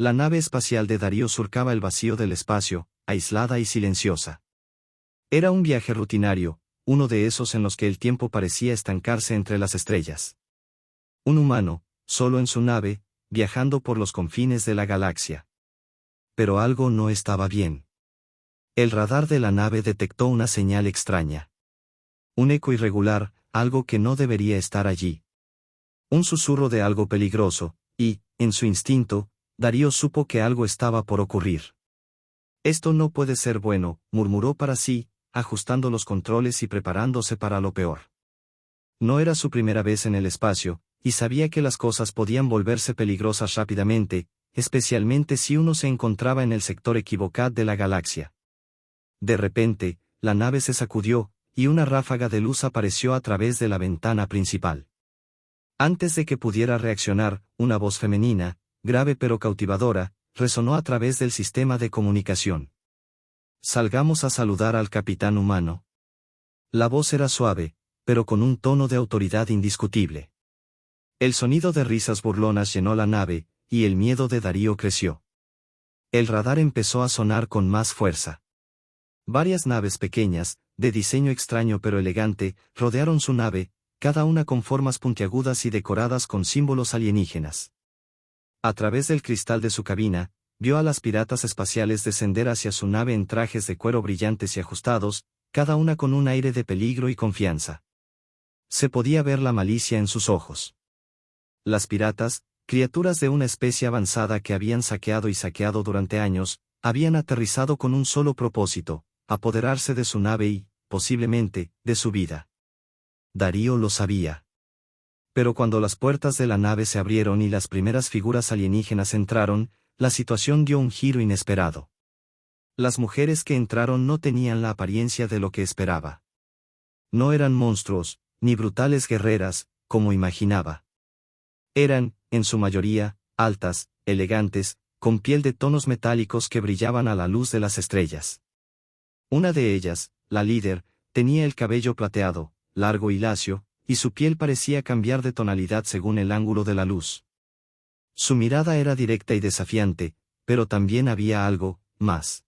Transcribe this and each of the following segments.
La nave espacial de Darío surcaba el vacío del espacio, aislada y silenciosa. Era un viaje rutinario, uno de esos en los que el tiempo parecía estancarse entre las estrellas. Un humano, solo en su nave, viajando por los confines de la galaxia. Pero algo no estaba bien. El radar de la nave detectó una señal extraña. Un eco irregular, algo que no debería estar allí. Un susurro de algo peligroso, y, en su instinto, Darío supo que algo estaba por ocurrir. Esto no puede ser bueno, murmuró para sí, ajustando los controles y preparándose para lo peor. No era su primera vez en el espacio, y sabía que las cosas podían volverse peligrosas rápidamente, especialmente si uno se encontraba en el sector equivocado de la galaxia. De repente, la nave se sacudió, y una ráfaga de luz apareció a través de la ventana principal. Antes de que pudiera reaccionar, una voz femenina, grave pero cautivadora, resonó a través del sistema de comunicación. «Salgamos a saludar al capitán humano». La voz era suave, pero con un tono de autoridad indiscutible. El sonido de risas burlonas llenó la nave, y el miedo de Darío creció. El radar empezó a sonar con más fuerza. Varias naves pequeñas, de diseño extraño pero elegante, rodearon su nave, cada una con formas puntiagudas y decoradas con símbolos alienígenas. A través del cristal de su cabina, vio a las piratas espaciales descender hacia su nave en trajes de cuero brillantes y ajustados, cada una con un aire de peligro y confianza. Se podía ver la malicia en sus ojos. Las piratas, criaturas de una especie avanzada que habían saqueado durante años, habían aterrizado con un solo propósito: apoderarse de su nave y, posiblemente, de su vida. Darío lo sabía. Pero cuando las puertas de la nave se abrieron y las primeras figuras alienígenas entraron, la situación dio un giro inesperado. Las mujeres que entraron no tenían la apariencia de lo que esperaba. No eran monstruos, ni brutales guerreras, como imaginaba. Eran, en su mayoría, altas, elegantes, con piel de tonos metálicos que brillaban a la luz de las estrellas. Una de ellas, la líder, tenía el cabello plateado, largo y lacio, y su piel parecía cambiar de tonalidad según el ángulo de la luz. Su mirada era directa y desafiante, pero también había algo más.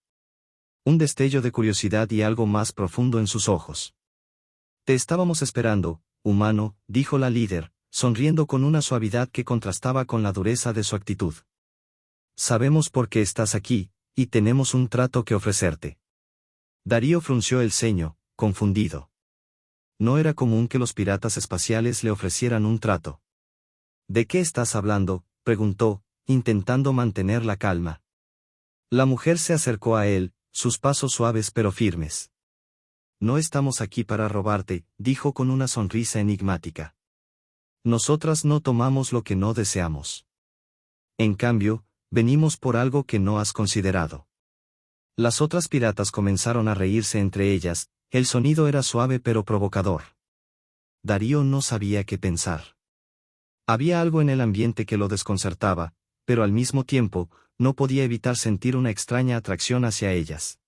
Un destello de curiosidad y algo más profundo en sus ojos. «Te estábamos esperando, humano», dijo la líder, sonriendo con una suavidad que contrastaba con la dureza de su actitud. «Sabemos por qué estás aquí, y tenemos un trato que ofrecerte». Darío frunció el ceño, confundido. No era común que los piratas espaciales le ofrecieran un trato. «¿De qué estás hablando?», preguntó, intentando mantener la calma. La mujer se acercó a él, sus pasos suaves pero firmes. «No estamos aquí para robarte», dijo con una sonrisa enigmática. «Nosotras no tomamos lo que no deseamos. En cambio, venimos por algo que no has considerado». Las otras piratas comenzaron a reírse entre ellas, el sonido era suave pero provocador. Darío no sabía qué pensar. Había algo en el ambiente que lo desconcertaba, pero al mismo tiempo, no podía evitar sentir una extraña atracción hacia ellas.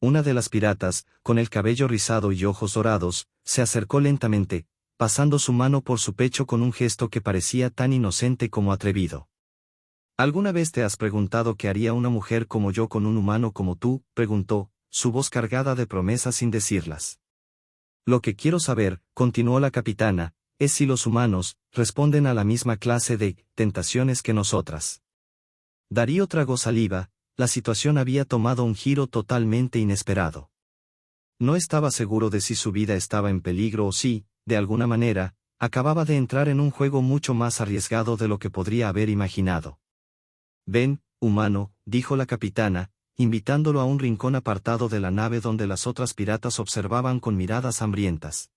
Una de las piratas, con el cabello rizado y ojos dorados, se acercó lentamente, pasando su mano por su pecho con un gesto que parecía tan inocente como atrevido. «¿Alguna vez te has preguntado qué haría una mujer como yo con un humano como tú?», preguntó, su voz cargada de promesas sin decirlas. «Lo que quiero saber», continuó la capitana, «es si los humanos responden a la misma clase de tentaciones que nosotras». Darío tragó saliva, la situación había tomado un giro totalmente inesperado. No estaba seguro de si su vida estaba en peligro o si, de alguna manera, acababa de entrar en un juego mucho más arriesgado de lo que podría haber imaginado. «Ven, humano», dijo la capitana, invitándolo a un rincón apartado de la nave donde las otras piratas observaban con miradas hambrientas.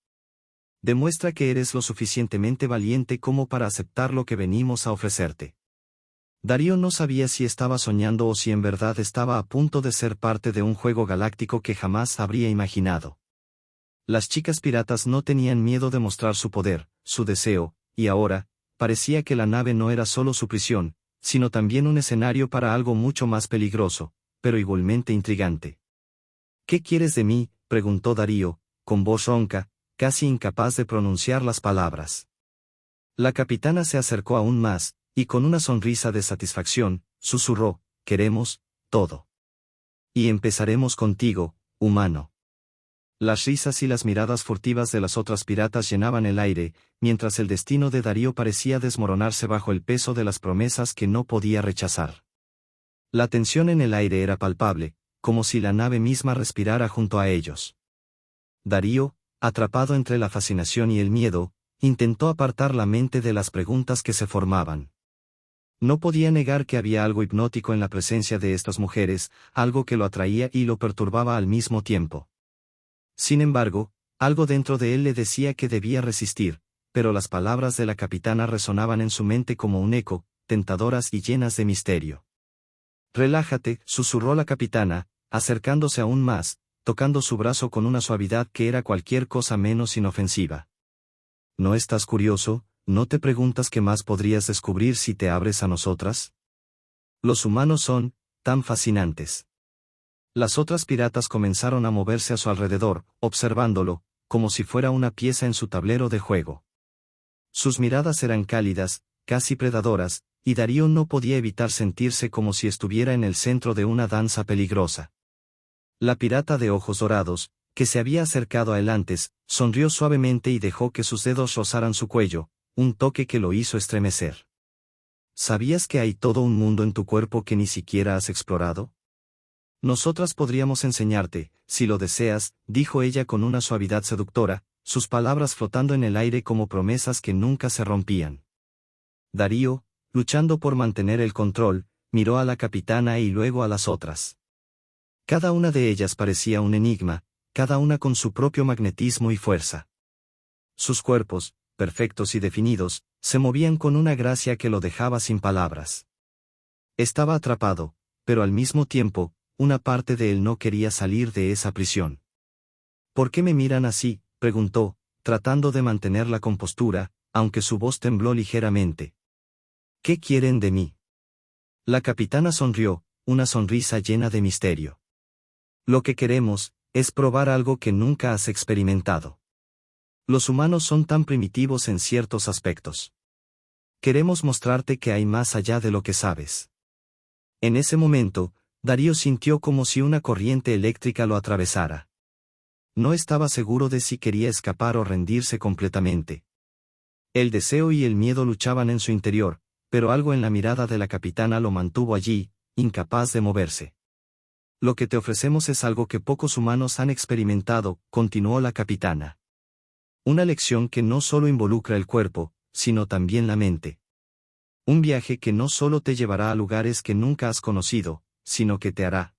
«Demuestra que eres lo suficientemente valiente como para aceptar lo que venimos a ofrecerte». Darío no sabía si estaba soñando o si en verdad estaba a punto de ser parte de un juego galáctico que jamás habría imaginado. Las chicas piratas no tenían miedo de mostrar su poder, su deseo, y ahora, parecía que la nave no era solo su prisión, sino también un escenario para algo mucho más peligroso, pero igualmente intrigante. «¿Qué quieres de mí?», preguntó Darío, con voz ronca, casi incapaz de pronunciar las palabras. La capitana se acercó aún más, y con una sonrisa de satisfacción, susurró, queremos todo. Y empezaremos contigo, humano. Las risas y las miradas furtivas de las otras piratas llenaban el aire, mientras el destino de Darío parecía desmoronarse bajo el peso de las promesas que no podía rechazar. La tensión en el aire era palpable, como si la nave misma respirara junto a ellos. Darío, atrapado entre la fascinación y el miedo, intentó apartar la mente de las preguntas que se formaban. No podía negar que había algo hipnótico en la presencia de estas mujeres, algo que lo atraía y lo perturbaba al mismo tiempo. Sin embargo, algo dentro de él le decía que debía resistir, pero las palabras de la capitana resonaban en su mente como un eco, tentadoras y llenas de misterio. Relájate, susurró la capitana, acercándose aún más, tocando su brazo con una suavidad que era cualquier cosa menos inofensiva. ¿No estás curioso? ¿No te preguntas qué más podrías descubrir si te abres a nosotras? Los humanos son tan fascinantes. Las otras piratas comenzaron a moverse a su alrededor, observándolo, como si fuera una pieza en su tablero de juego. Sus miradas eran cálidas, casi predadoras, y Darío no podía evitar sentirse como si estuviera en el centro de una danza peligrosa. La pirata de ojos dorados, que se había acercado a él antes, sonrió suavemente y dejó que sus dedos rozaran su cuello, un toque que lo hizo estremecer. ¿Sabías que hay todo un mundo en tu cuerpo que ni siquiera has explorado? Nosotras podríamos enseñarte, si lo deseas, dijo ella con una suavidad seductora, sus palabras flotando en el aire como promesas que nunca se rompían. Darío, luchando por mantener el control, miró a la capitana y luego a las otras. Cada una de ellas parecía un enigma, cada una con su propio magnetismo y fuerza. Sus cuerpos, perfectos y definidos, se movían con una gracia que lo dejaba sin palabras. Estaba atrapado, pero al mismo tiempo, una parte de él no quería salir de esa prisión. ¿Por qué me miran así?, preguntó, tratando de mantener la compostura, aunque su voz tembló ligeramente. ¿Qué quieren de mí? La capitana sonrió, una sonrisa llena de misterio. Lo que queremos, es probar algo que nunca has experimentado. Los humanos son tan primitivos en ciertos aspectos. Queremos mostrarte que hay más allá de lo que sabes. En ese momento, Darío sintió como si una corriente eléctrica lo atravesara. No estaba seguro de si quería escapar o rendirse completamente. El deseo y el miedo luchaban en su interior, pero algo en la mirada de la capitana lo mantuvo allí, incapaz de moverse. Lo que te ofrecemos es algo que pocos humanos han experimentado, continuó la capitana. Una lección que no solo involucra el cuerpo, sino también la mente. Un viaje que no solo te llevará a lugares que nunca has conocido, sino que te hará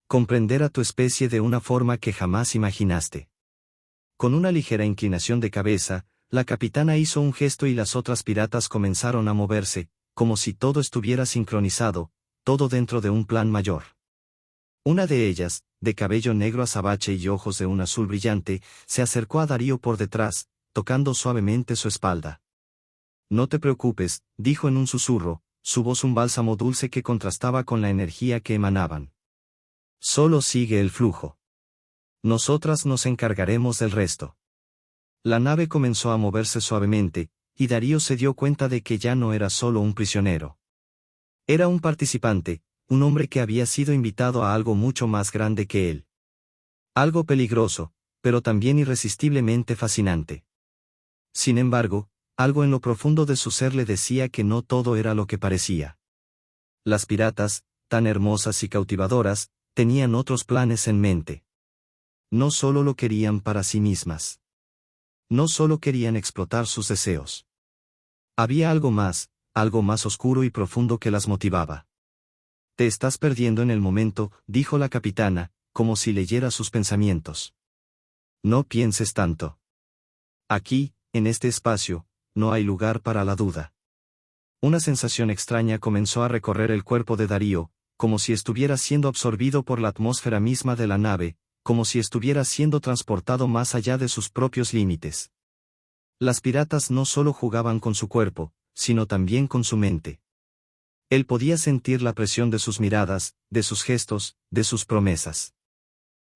comprender a tu especie de una forma que jamás imaginaste. Con una ligera inclinación de cabeza, la capitana hizo un gesto y las otras piratas comenzaron a moverse, como si todo estuviera sincronizado, todo dentro de un plan mayor. Una de ellas, de cabello negro azabache y ojos de un azul brillante, se acercó a Darío por detrás, tocando suavemente su espalda. No te preocupes, dijo en un susurro, su voz un bálsamo dulce que contrastaba con la energía que emanaban. Solo sigue el flujo. Nosotras nos encargaremos del resto. La nave comenzó a moverse suavemente, y Darío se dio cuenta de que ya no era solo un prisionero. Era un participante, un hombre que había sido invitado a algo mucho más grande que él. Algo peligroso, pero también irresistiblemente fascinante. Sin embargo, algo en lo profundo de su ser le decía que no todo era lo que parecía. Las piratas, tan hermosas y cautivadoras, tenían otros planes en mente. No solo lo querían para sí mismas. No solo querían explotar sus deseos. Había algo más oscuro y profundo que las motivaba. Te estás perdiendo en el momento, dijo la capitana, como si leyera sus pensamientos. No pienses tanto. Aquí, en este espacio, no hay lugar para la duda. Una sensación extraña comenzó a recorrer el cuerpo de Darío, como si estuviera siendo absorbido por la atmósfera misma de la nave, como si estuviera siendo transportado más allá de sus propios límites. Las piratas no solo jugaban con su cuerpo, sino también con su mente. Él podía sentir la presión de sus miradas, de sus gestos, de sus promesas.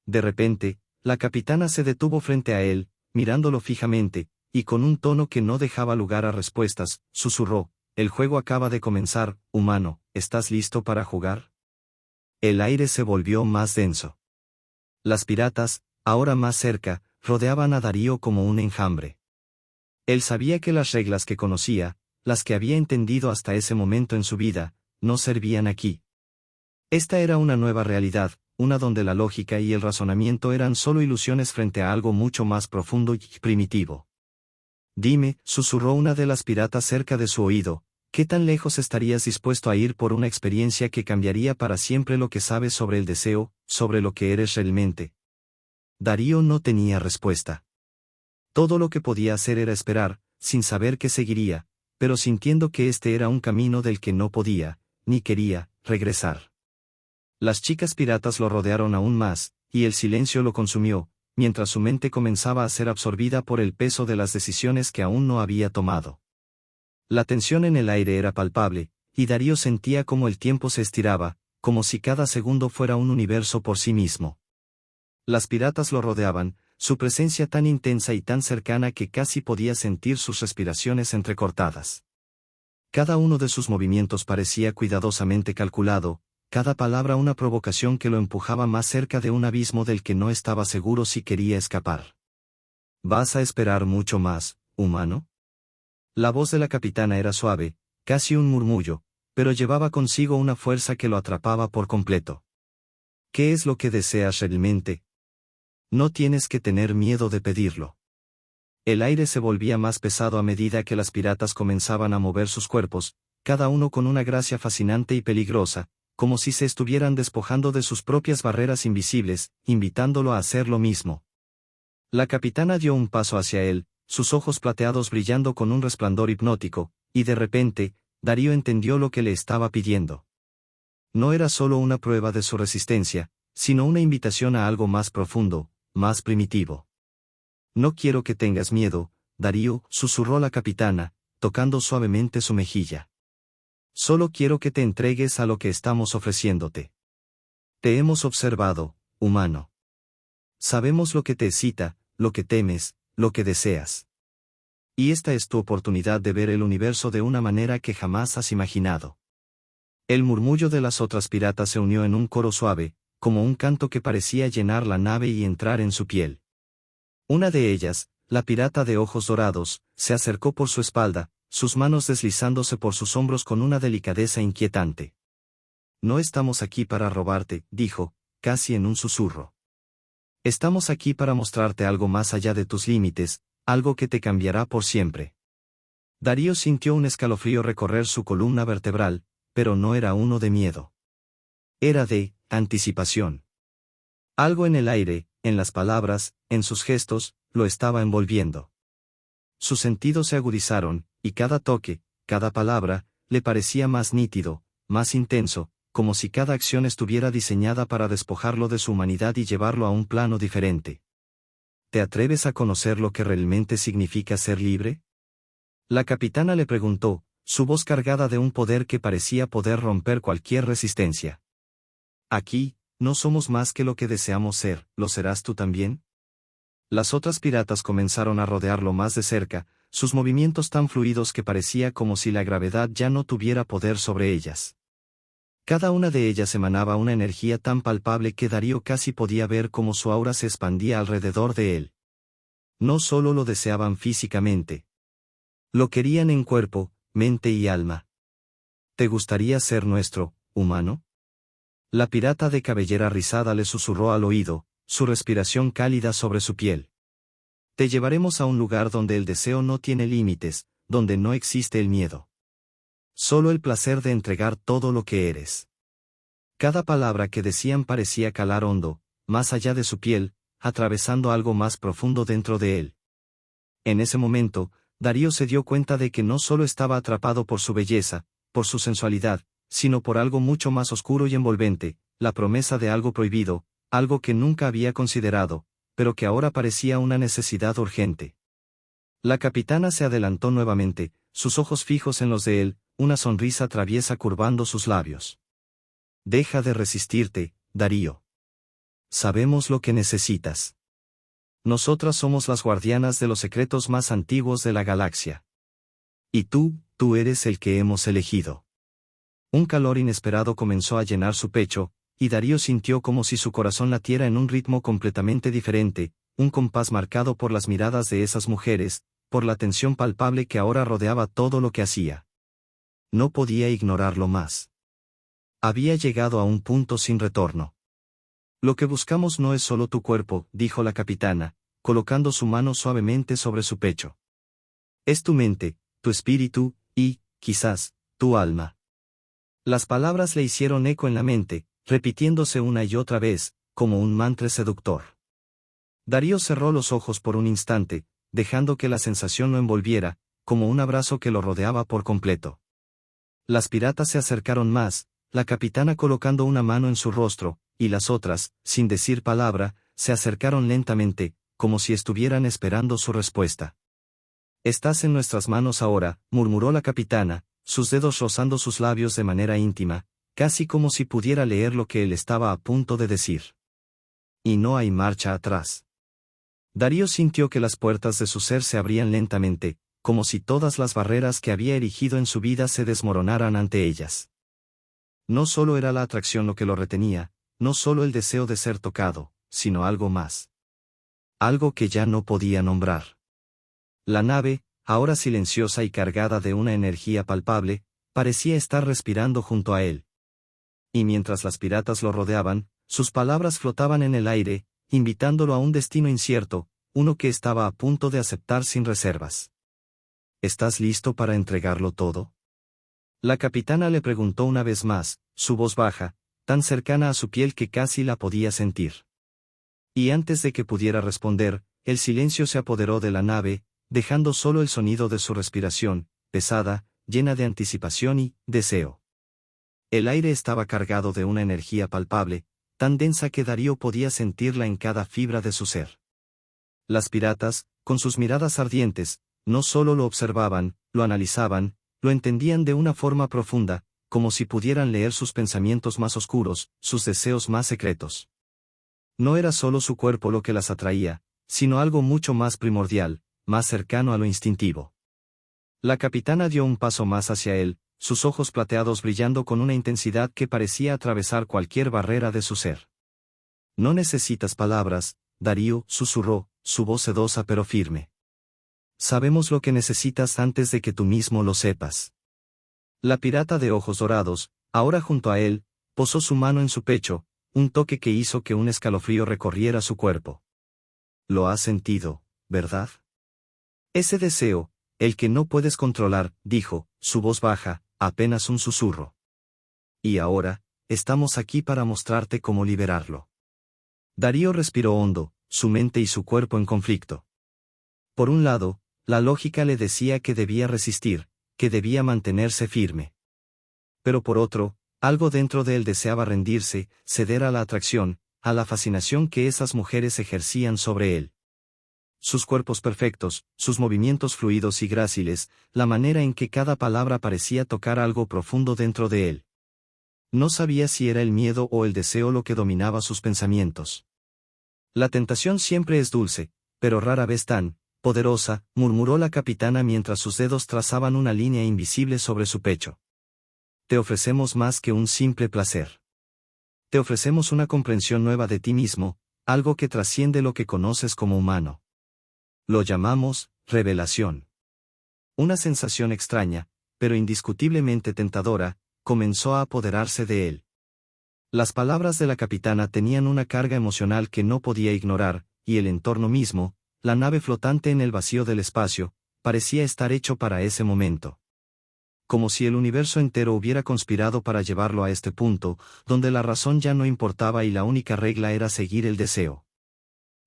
De repente, la capitana se detuvo frente a él, mirándolo fijamente, y con un tono que no dejaba lugar a respuestas, susurró, el juego acaba de comenzar, humano, ¿estás listo para jugar? El aire se volvió más denso. Las piratas, ahora más cerca, rodeaban a Darío como un enjambre. Él sabía que las reglas que conocía, las que había entendido hasta ese momento en su vida, no servían aquí. Esta era una nueva realidad, una donde la lógica y el razonamiento eran solo ilusiones frente a algo mucho más profundo y primitivo. Dime, susurró una de las piratas cerca de su oído, ¿qué tan lejos estarías dispuesto a ir por una experiencia que cambiaría para siempre lo que sabes sobre el deseo, sobre lo que eres realmente? Darío no tenía respuesta. Todo lo que podía hacer era esperar, sin saber qué seguiría, pero sintiendo que este era un camino del que no podía, ni quería, regresar. Las chicas piratas lo rodearon aún más, y el silencio lo consumió, mientras su mente comenzaba a ser absorbida por el peso de las decisiones que aún no había tomado. La tensión en el aire era palpable, y Darío sentía como el tiempo se estiraba, como si cada segundo fuera un universo por sí mismo. Las piratas lo rodeaban, su presencia tan intensa y tan cercana que casi podía sentir sus respiraciones entrecortadas. Cada uno de sus movimientos parecía cuidadosamente calculado, cada palabra una provocación que lo empujaba más cerca de un abismo del que no estaba seguro si quería escapar. ¿Vas a esperar mucho más, humano? La voz de la capitana era suave, casi un murmullo, pero llevaba consigo una fuerza que lo atrapaba por completo. ¿Qué es lo que deseas realmente? No tienes que tener miedo de pedirlo. El aire se volvía más pesado a medida que las piratas comenzaban a mover sus cuerpos, cada uno con una gracia fascinante y peligrosa, como si se estuvieran despojando de sus propias barreras invisibles, invitándolo a hacer lo mismo. La capitana dio un paso hacia él, sus ojos plateados brillando con un resplandor hipnótico, y de repente, Darío entendió lo que le estaba pidiendo. No era solo una prueba de su resistencia, sino una invitación a algo más profundo, más primitivo. No quiero que tengas miedo, Darío, susurró la capitana, tocando suavemente su mejilla. Solo quiero que te entregues a lo que estamos ofreciéndote. Te hemos observado, humano. Sabemos lo que te excita, lo que temes, lo que deseas. Y esta es tu oportunidad de ver el universo de una manera que jamás has imaginado. El murmullo de las otras piratas se unió en un coro suave, como un canto que parecía llenar la nave y entrar en su piel. Una de ellas, la pirata de ojos dorados, se acercó por su espalda, sus manos deslizándose por sus hombros con una delicadeza inquietante. No estamos aquí para robarte, dijo, casi en un susurro. Estamos aquí para mostrarte algo más allá de tus límites, algo que te cambiará por siempre. Darío sintió un escalofrío recorrer su columna vertebral, pero no era uno de miedo. Era de anticipación. Algo en el aire, en las palabras, en sus gestos, lo estaba envolviendo. Sus sentidos se agudizaron, y cada toque, cada palabra, le parecía más nítido, más intenso, como si cada acción estuviera diseñada para despojarlo de su humanidad y llevarlo a un plano diferente. ¿Te atreves a conocer lo que realmente significa ser libre? La capitana le preguntó, su voz cargada de un poder que parecía poder romper cualquier resistencia. Aquí, no somos más que lo que deseamos ser, ¿lo serás tú también? Las otras piratas comenzaron a rodearlo más de cerca, sus movimientos tan fluidos que parecía como si la gravedad ya no tuviera poder sobre ellas. Cada una de ellas emanaba una energía tan palpable que Darío casi podía ver cómo su aura se expandía alrededor de él. No solo lo deseaban físicamente. Lo querían en cuerpo, mente y alma. ¿Te gustaría ser nuestro, humano? La pirata de cabellera rizada le susurró al oído, su respiración cálida sobre su piel. Te llevaremos a un lugar donde el deseo no tiene límites, donde no existe el miedo. Solo el placer de entregar todo lo que eres. Cada palabra que decían parecía calar hondo, más allá de su piel, atravesando algo más profundo dentro de él. En ese momento, Darío se dio cuenta de que no solo estaba atrapado por su belleza, por su sensualidad, sino por algo mucho más oscuro y envolvente, la promesa de algo prohibido, algo que nunca había considerado, pero que ahora parecía una necesidad urgente. La capitana se adelantó nuevamente, sus ojos fijos en los de él, una sonrisa traviesa curvando sus labios. Deja de resistirte, Darío. Sabemos lo que necesitas. Nosotras somos las guardianas de los secretos más antiguos de la galaxia. Y tú tú eres el que hemos elegido. Un calor inesperado comenzó a llenar su pecho, y Darío sintió como si su corazón latiera en un ritmo completamente diferente, un compás marcado por las miradas de esas mujeres, por la tensión palpable que ahora rodeaba todo lo que hacía. No podía ignorarlo más. Había llegado a un punto sin retorno. Lo que buscamos no es solo tu cuerpo, dijo la capitana, colocando su mano suavemente sobre su pecho. Es tu mente, tu espíritu, y, quizás, tu alma. Las palabras le hicieron eco en la mente, repitiéndose una y otra vez, como un mantra seductor. Darío cerró los ojos por un instante, dejando que la sensación lo envolviera, como un abrazo que lo rodeaba por completo. Las piratas se acercaron más, la capitana colocando una mano en su rostro, y las otras, sin decir palabra, se acercaron lentamente, como si estuvieran esperando su respuesta. Estás en nuestras manos ahora, murmuró la capitana, sus dedos rozando sus labios de manera íntima, casi como si pudiera leer lo que él estaba a punto de decir. Y no hay marcha atrás. Darío sintió que las puertas de su ser se abrían lentamente, como si todas las barreras que había erigido en su vida se desmoronaran ante ellas. No solo era la atracción lo que lo retenía, no solo el deseo de ser tocado, sino algo más. Algo que ya no podía nombrar. La nave, ahora silenciosa y cargada de una energía palpable, parecía estar respirando junto a él. Y mientras las piratas lo rodeaban, sus palabras flotaban en el aire, invitándolo a un destino incierto, uno que estaba a punto de aceptar sin reservas. ¿Estás listo para entregarlo todo? La capitana le preguntó una vez más, su voz baja, tan cercana a su piel que casi la podía sentir. Y antes de que pudiera responder, el silencio se apoderó de la nave, dejando solo el sonido de su respiración, pesada, llena de anticipación y deseo. El aire estaba cargado de una energía palpable, tan densa que Darío podía sentirla en cada fibra de su ser. Las piratas, con sus miradas ardientes, no solo lo observaban, lo analizaban, lo entendían de una forma profunda, como si pudieran leer sus pensamientos más oscuros, sus deseos más secretos. No era solo su cuerpo lo que las atraía, sino algo mucho más primordial, más cercano a lo instintivo. La capitana dio un paso más hacia él, sus ojos plateados brillando con una intensidad que parecía atravesar cualquier barrera de su ser. No necesitas palabras, Darío, susurró, su voz sedosa pero firme. Sabemos lo que necesitas antes de que tú mismo lo sepas. La pirata de ojos dorados, ahora junto a él, posó su mano en su pecho, un toque que hizo que un escalofrío recorriera su cuerpo. Lo has sentido, ¿verdad? Ese deseo, el que no puedes controlar, dijo, su voz baja, apenas un susurro. Y ahora, estamos aquí para mostrarte cómo liberarlo. Darío respiró hondo, su mente y su cuerpo en conflicto. Por un lado, la lógica le decía que debía resistir, que debía mantenerse firme. Pero por otro, algo dentro de él deseaba rendirse, ceder a la atracción, a la fascinación que esas mujeres ejercían sobre él. Sus cuerpos perfectos, sus movimientos fluidos y gráciles, la manera en que cada palabra parecía tocar algo profundo dentro de él. No sabía si era el miedo o el deseo lo que dominaba sus pensamientos. La tentación siempre es dulce, pero rara vez tan poderosa, murmuró la capitana mientras sus dedos trazaban una línea invisible sobre su pecho. Te ofrecemos más que un simple placer. Te ofrecemos una comprensión nueva de ti mismo, algo que trasciende lo que conoces como humano. Lo llamamos revelación. Una sensación extraña, pero indiscutiblemente tentadora, comenzó a apoderarse de él. Las palabras de la capitana tenían una carga emocional que no podía ignorar, y el entorno mismo, la nave flotante en el vacío del espacio, parecía estar hecho para ese momento. Como si el universo entero hubiera conspirado para llevarlo a este punto, donde la razón ya no importaba y la única regla era seguir el deseo.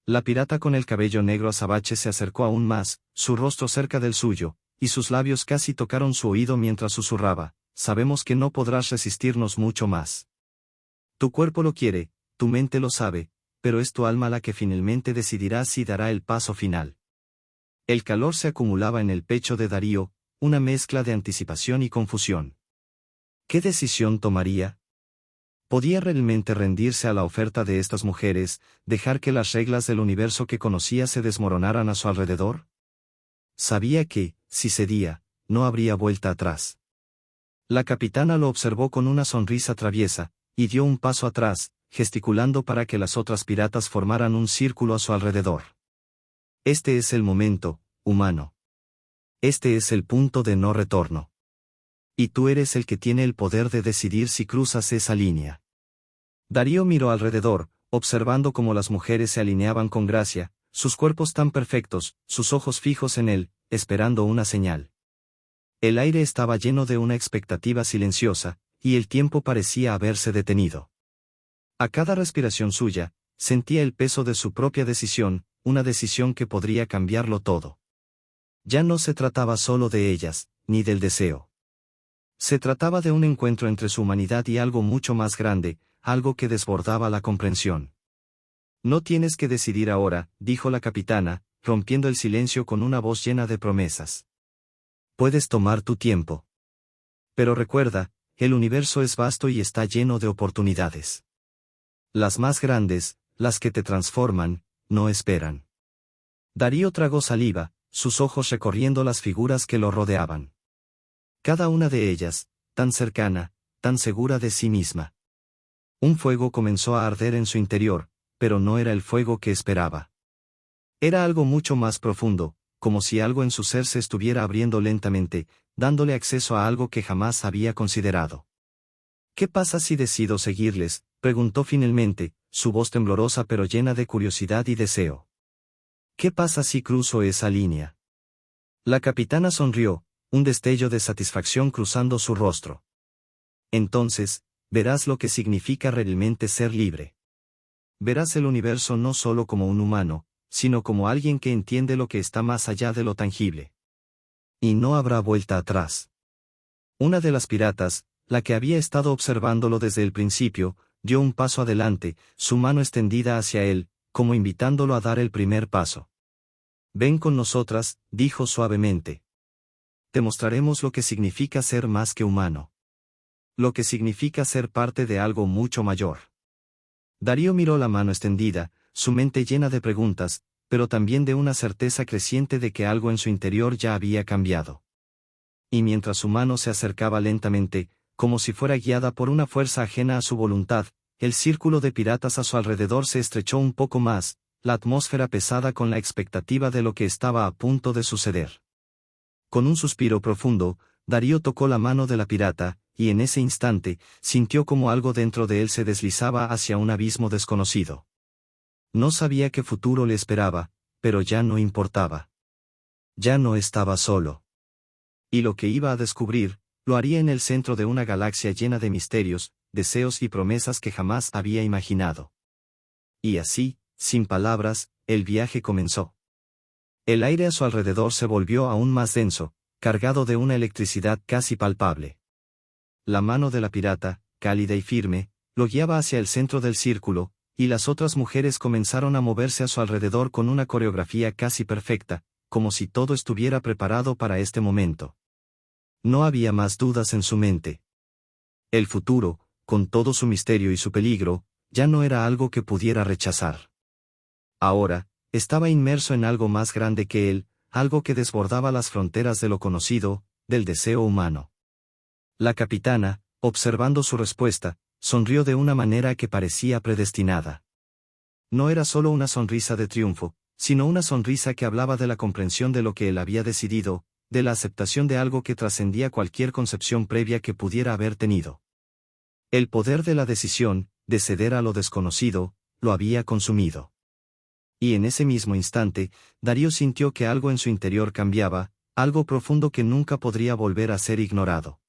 La pirata con el cabello negro azabache se acercó aún más, su rostro cerca del suyo, y sus labios casi tocaron su oído mientras susurraba, sabemos que no podrás resistirnos mucho más. Tu cuerpo lo quiere, tu mente lo sabe, pero es tu alma la que finalmente decidirá si dará el paso final. El calor se acumulaba en el pecho de Darío, una mezcla de anticipación y confusión. ¿Qué decisión tomaría? ¿Podía realmente rendirse a la oferta de estas mujeres, dejar que las reglas del universo que conocía se desmoronaran a su alrededor? Sabía que, si cedía, no habría vuelta atrás. La capitana lo observó con una sonrisa traviesa, y dio un paso atrás, gesticulando para que las otras piratas formaran un círculo a su alrededor. Este es el momento, humano. Este es el punto de no retorno. Y tú eres el que tiene el poder de decidir si cruzas esa línea. Darío miró alrededor, observando cómo las mujeres se alineaban con gracia, sus cuerpos tan perfectos, sus ojos fijos en él, esperando una señal. El aire estaba lleno de una expectativa silenciosa, y el tiempo parecía haberse detenido. A cada respiración suya, sentía el peso de su propia decisión, una decisión que podría cambiarlo todo. Ya no se trataba solo de ellas, ni del deseo. Se trataba de un encuentro entre su humanidad y algo mucho más grande, algo que desbordaba la comprensión. No tienes que decidir ahora, dijo la capitana, rompiendo el silencio con una voz llena de promesas. Puedes tomar tu tiempo. Pero recuerda, el universo es vasto y está lleno de oportunidades. Las más grandes, las que te transforman, no esperan. Darío tragó saliva, sus ojos recorriendo las figuras que lo rodeaban. Cada una de ellas, tan cercana, tan segura de sí misma. Un fuego comenzó a arder en su interior, pero no era el fuego que esperaba. Era algo mucho más profundo, como si algo en su ser se estuviera abriendo lentamente, dándole acceso a algo que jamás había considerado. ¿Qué pasa si decido seguirles?, preguntó finalmente, su voz temblorosa pero llena de curiosidad y deseo. ¿Qué pasa si cruzo esa línea? La capitana sonrió, un destello de satisfacción cruzando su rostro. Entonces, verás lo que significa realmente ser libre. Verás el universo no solo como un humano, sino como alguien que entiende lo que está más allá de lo tangible. Y no habrá vuelta atrás. Una de las piratas, la que había estado observándolo desde el principio, dio un paso adelante, su mano extendida hacia él, como invitándolo a dar el primer paso. Ven con nosotras, dijo suavemente. Te mostraremos lo que significa ser más que humano. Lo que significa ser parte de algo mucho mayor. Darío miró la mano extendida, su mente llena de preguntas, pero también de una certeza creciente de que algo en su interior ya había cambiado. Y mientras su mano se acercaba lentamente, como si fuera guiada por una fuerza ajena a su voluntad, el círculo de piratas a su alrededor se estrechó un poco más, la atmósfera pesada con la expectativa de lo que estaba a punto de suceder. Con un suspiro profundo, Darío tocó la mano de la pirata, y en ese instante, sintió como algo dentro de él se deslizaba hacia un abismo desconocido. No sabía qué futuro le esperaba, pero ya no importaba. Ya no estaba solo. Y lo que iba a descubrir, lo haría en el centro de una galaxia llena de misterios, deseos y promesas que jamás había imaginado. Y así, sin palabras, el viaje comenzó. El aire a su alrededor se volvió aún más denso, cargado de una electricidad casi palpable. La mano de la pirata, cálida y firme, lo guiaba hacia el centro del círculo, y las otras mujeres comenzaron a moverse a su alrededor con una coreografía casi perfecta, como si todo estuviera preparado para este momento. No había más dudas en su mente. El futuro, con todo su misterio y su peligro, ya no era algo que pudiera rechazar. Ahora, estaba inmerso en algo más grande que él, algo que desbordaba las fronteras de lo conocido, del deseo humano. La capitana, observando su respuesta, sonrió de una manera que parecía predestinada. No era solo una sonrisa de triunfo, sino una sonrisa que hablaba de la comprensión de lo que él había decidido, de la aceptación de algo que trascendía cualquier concepción previa que pudiera haber tenido. El poder de la decisión, de ceder a lo desconocido, lo había consumido. Y en ese mismo instante, Darío sintió que algo en su interior cambiaba, algo profundo que nunca podría volver a ser ignorado.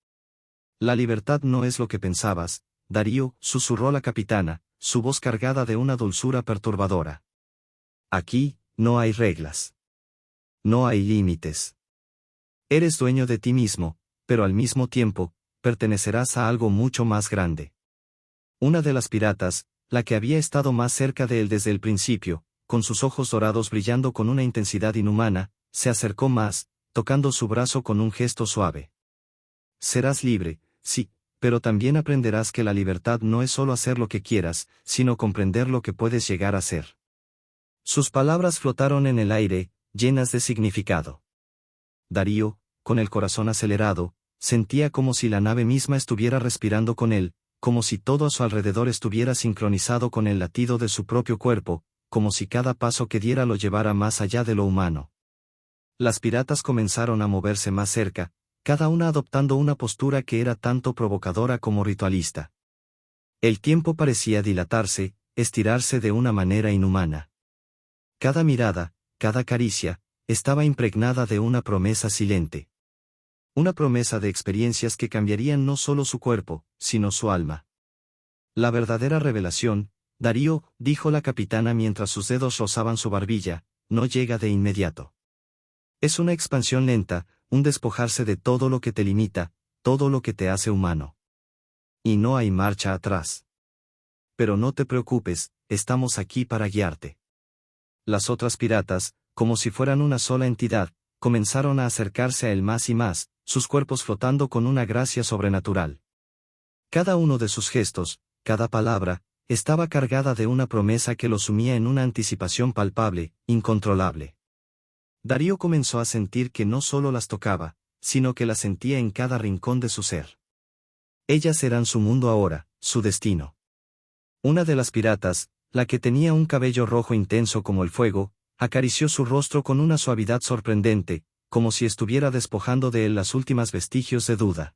La libertad no es lo que pensabas, Darío, susurró la capitana, su voz cargada de una dulzura perturbadora. Aquí, no hay reglas. No hay límites. Eres dueño de ti mismo, pero al mismo tiempo, pertenecerás a algo mucho más grande. Una de las piratas, la que había estado más cerca de él desde el principio, con sus ojos dorados brillando con una intensidad inhumana, se acercó más, tocando su brazo con un gesto suave. Serás libre, sí, pero también aprenderás que la libertad no es solo hacer lo que quieras, sino comprender lo que puedes llegar a ser. Sus palabras flotaron en el aire, llenas de significado. Darío, con el corazón acelerado, sentía como si la nave misma estuviera respirando con él, como si todo a su alrededor estuviera sincronizado con el latido de su propio cuerpo, como si cada paso que diera lo llevara más allá de lo humano. Las piratas comenzaron a moverse más cerca, cada una adoptando una postura que era tanto provocadora como ritualista. El tiempo parecía dilatarse, estirarse de una manera inhumana. Cada mirada, cada caricia, estaba impregnada de una promesa silente. Una promesa de experiencias que cambiarían no solo su cuerpo, sino su alma. La verdadera revelación, Darío, dijo la capitana mientras sus dedos rozaban su barbilla, no llega de inmediato. Es una expansión lenta, un despojarse de todo lo que te limita, todo lo que te hace humano. Y no hay marcha atrás. Pero no te preocupes, estamos aquí para guiarte. Las otras piratas, como si fueran una sola entidad, comenzaron a acercarse a él más y más, sus cuerpos flotando con una gracia sobrenatural. Cada uno de sus gestos, cada palabra, estaba cargada de una promesa que lo sumía en una anticipación palpable, incontrolable. Darío comenzó a sentir que no solo las tocaba, sino que las sentía en cada rincón de su ser. Ellas eran su mundo ahora, su destino. Una de las piratas, la que tenía un cabello rojo intenso como el fuego, acarició su rostro con una suavidad sorprendente, como si estuviera despojando de él las últimas vestigios de duda.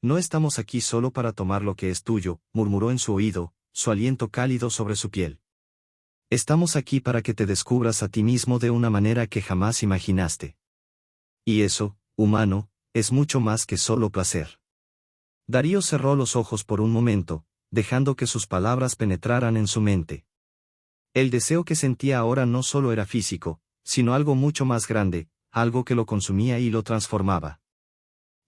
No estamos aquí solo para tomar lo que es tuyo, murmuró en su oído, su aliento cálido sobre su piel. Estamos aquí para que te descubras a ti mismo de una manera que jamás imaginaste. Y eso, humano, es mucho más que solo placer. Darío cerró los ojos por un momento, dejando que sus palabras penetraran en su mente. El deseo que sentía ahora no solo era físico, sino algo mucho más grande, algo que lo consumía y lo transformaba.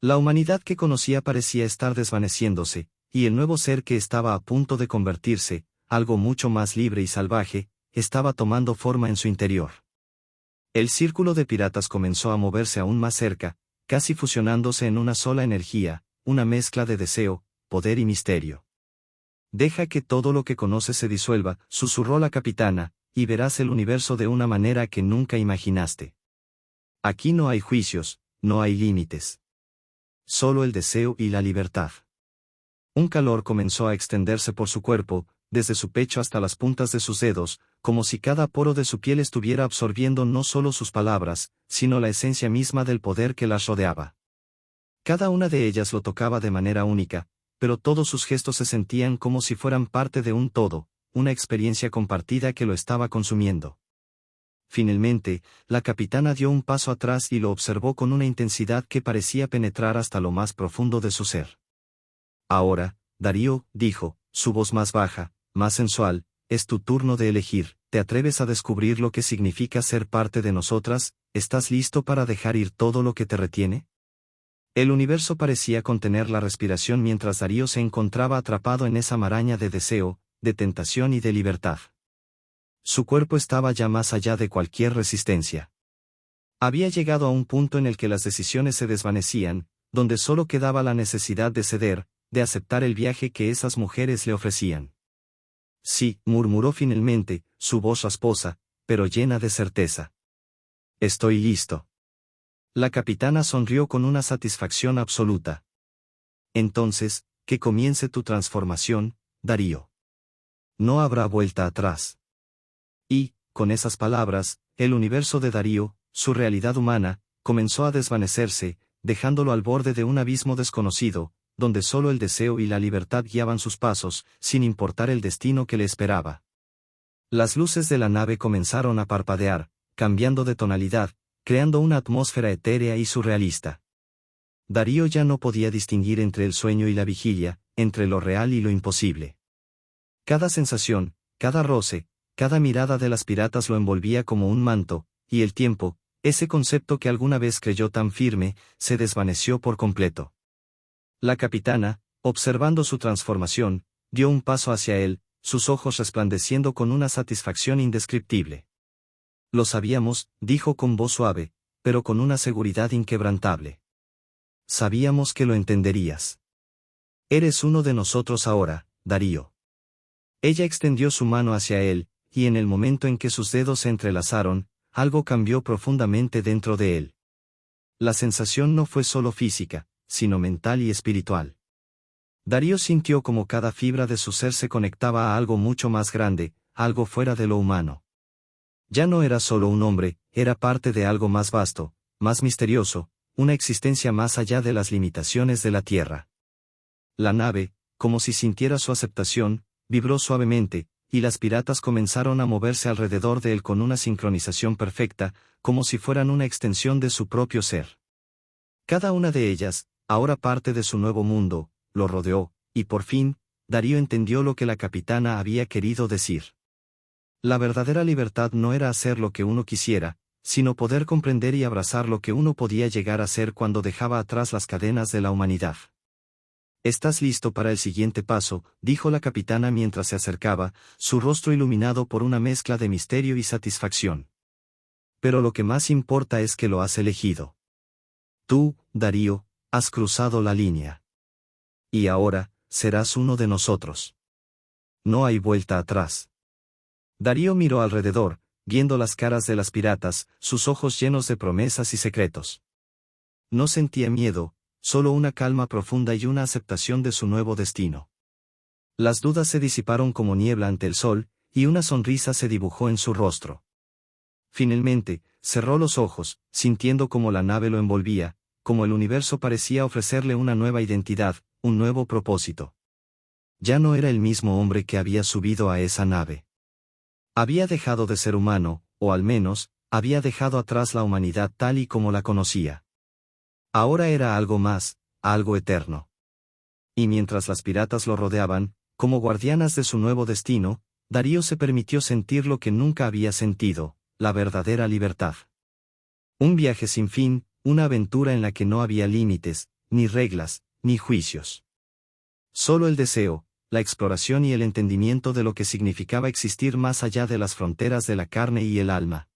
La humanidad que conocía parecía estar desvaneciéndose, y el nuevo ser que estaba a punto de convertirse, algo mucho más libre y salvaje, estaba tomando forma en su interior. El círculo de piratas comenzó a moverse aún más cerca, casi fusionándose en una sola energía, una mezcla de deseo, poder y misterio. Deja que todo lo que conoces se disuelva, susurró la capitana, y verás el universo de una manera que nunca imaginaste. Aquí no hay juicios, no hay límites. Solo el deseo y la libertad. Un calor comenzó a extenderse por su cuerpo, desde su pecho hasta las puntas de sus dedos, como si cada poro de su piel estuviera absorbiendo no solo sus palabras, sino la esencia misma del poder que las rodeaba. Cada una de ellas lo tocaba de manera única, pero todos sus gestos se sentían como si fueran parte de un todo, una experiencia compartida que lo estaba consumiendo. Finalmente, la capitana dio un paso atrás y lo observó con una intensidad que parecía penetrar hasta lo más profundo de su ser. Ahora, Darío, dijo, su voz más baja, más sensual, es tu turno de elegir, ¿te atreves a descubrir lo que significa ser parte de nosotras? ¿Estás listo para dejar ir todo lo que te retiene? El universo parecía contener la respiración mientras Darío se encontraba atrapado en esa maraña de deseo, de tentación y de libertad. Su cuerpo estaba ya más allá de cualquier resistencia. Había llegado a un punto en el que las decisiones se desvanecían, donde solo quedaba la necesidad de ceder, de aceptar el viaje que esas mujeres le ofrecían. Sí, murmuró finalmente, su voz rasposa, pero llena de certeza. Estoy listo. La capitana sonrió con una satisfacción absoluta. Entonces, que comience tu transformación, Darío. No habrá vuelta atrás. Y, con esas palabras, el universo de Darío, su realidad humana, comenzó a desvanecerse, dejándolo al borde de un abismo desconocido, donde solo el deseo y la libertad guiaban sus pasos, sin importar el destino que le esperaba. Las luces de la nave comenzaron a parpadear, cambiando de tonalidad, creando una atmósfera etérea y surrealista. Darío ya no podía distinguir entre el sueño y la vigilia, entre lo real y lo imposible. Cada sensación, cada roce, cada mirada de las piratas lo envolvía como un manto, y el tiempo, ese concepto que alguna vez creyó tan firme, se desvaneció por completo. La capitana, observando su transformación, dio un paso hacia él, sus ojos resplandeciendo con una satisfacción indescriptible. Lo sabíamos, dijo con voz suave, pero con una seguridad inquebrantable. Sabíamos que lo entenderías. Eres uno de nosotros ahora, Darío. Ella extendió su mano hacia él, y en el momento en que sus dedos se entrelazaron, algo cambió profundamente dentro de él. La sensación no fue solo física, sino mental y espiritual. Darío sintió como cada fibra de su ser se conectaba a algo mucho más grande, algo fuera de lo humano. Ya no era solo un hombre, era parte de algo más vasto, más misterioso, una existencia más allá de las limitaciones de la Tierra. La nave, como si sintiera su aceptación, vibró suavemente, y las piratas comenzaron a moverse alrededor de él con una sincronización perfecta, como si fueran una extensión de su propio ser. Cada una de ellas, ahora parte de su nuevo mundo, lo rodeó, y por fin, Darío entendió lo que la capitana había querido decir. La verdadera libertad no era hacer lo que uno quisiera, sino poder comprender y abrazar lo que uno podía llegar a ser cuando dejaba atrás las cadenas de la humanidad. «¿Estás listo para el siguiente paso?», dijo la capitana mientras se acercaba, su rostro iluminado por una mezcla de misterio y satisfacción. «Pero lo que más importa es que lo has elegido. Tú, Darío, has cruzado la línea. Y ahora, serás uno de nosotros. No hay vuelta atrás». Darío miró alrededor, viendo las caras de las piratas, sus ojos llenos de promesas y secretos. No sentía miedo, solo una calma profunda y una aceptación de su nuevo destino. Las dudas se disiparon como niebla ante el sol, y una sonrisa se dibujó en su rostro. Finalmente, cerró los ojos, sintiendo como la nave lo envolvía, como el universo parecía ofrecerle una nueva identidad, un nuevo propósito. Ya no era el mismo hombre que había subido a esa nave. Había dejado de ser humano, o al menos, había dejado atrás la humanidad tal y como la conocía. Ahora era algo más, algo eterno. Y mientras las piratas lo rodeaban, como guardianas de su nuevo destino, Darío se permitió sentir lo que nunca había sentido, la verdadera libertad. Un viaje sin fin, una aventura en la que no había límites, ni reglas, ni juicios. Solo el deseo, la exploración y el entendimiento de lo que significaba existir más allá de las fronteras de la carne y el alma.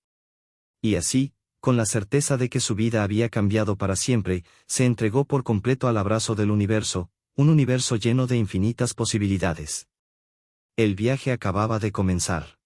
Y así, con la certeza de que su vida había cambiado para siempre, se entregó por completo al abrazo del universo, un universo lleno de infinitas posibilidades. El viaje acababa de comenzar.